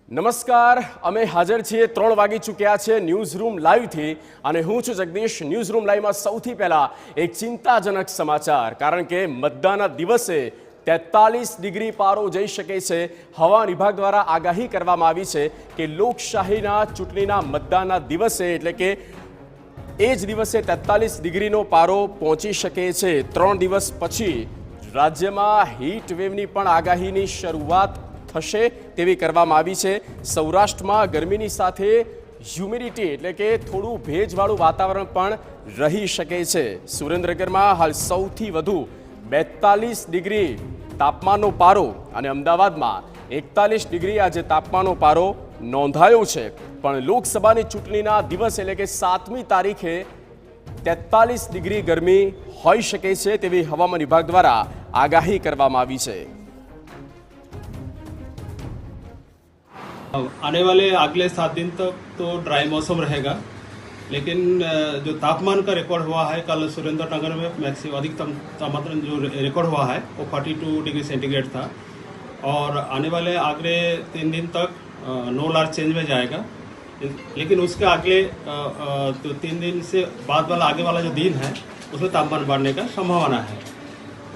નમસ્કાર, અમે હાજર છીએ 3 વાગી ચૂક્યા છે ન્યૂઝ રૂમ લાઈવથી અને હું છું જગદીશ। ન્યૂઝ રૂમ લાઈવમાં સૌથી પહેલા એક ચિંતાજનક સમાચાર, કારણ કે મતદાનના દિવસે 43 ડિગ્રી પારો જઈ શકે છે। હવામાન વિભાગ દ્વારા આગાહી કરવામાં આવી છે કે લોકશાહીના ચૂંટણીના મતદાનના દિવસે એટલે કે એ જ દિવસે 43 ડિગ્રીનો પારો પહોંચી શકે છે। 3 દિવસ પછી રાજ્યમાં હીટ વેવની પણ આગાહીની શરૂઆત થશે તેવી કરવામાં આવી છે। સૌરાષ્ટ્રમાં ગરમીની સાથે હ્યુમિડિટી એટલે કે થોડું ભેજવાળું વાતાવરણ પણ રહી શકે છે। સુરેન્દ્રનગરમાં હાલ સૌથી વધુ 42 ડિગ્રી તાપમાનનો પારો અને અમદાવાદમાં 41 ડિગ્રી આજે તાપમાનનો પારો નોંધાયો છે। પણ લોકસભાની ચૂંટણીના દિવસ એટલે કે 7મી તારીખે 43 ડિગ્રી ગરમી હોઈ શકે છે તેવી હવામાન વિભાગ દ્વારા આગાહી કરવામાં આવી છે। आने वाले अगले 7 दिन तक तो ड्राई मौसम रहेगा, लेकिन जो तापमान का रिकॉर्ड हुआ है कल सुरेंद्रनगर में मैक्सिमम अधिकतम तापमान जो रिकॉर्ड हुआ है वो 42 डिग्री सेंटीग्रेड था और आने वाले अगले 3 दिन तक नो लार्ज चेंज में जाएगा। लेकिन उसके अगले तो 3 दिन से बाद वाला आगे वाला जो दिन है उसमें तापमान बढ़ने का संभावना है।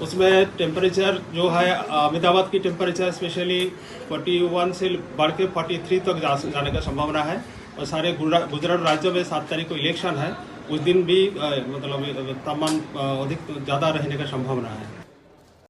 उसमें टेम्परेचर जो है अहमदाबाद की टेम्परेचर स्पेशली 41 से बढ़ के 43 तक जाने का संभावना है। और सारे गुजरात राज्यों में 7 तारीख को इलेक्शन है, उस दिन भी मतलब तापमान अधिक ज़्यादा रहने का संभावना है।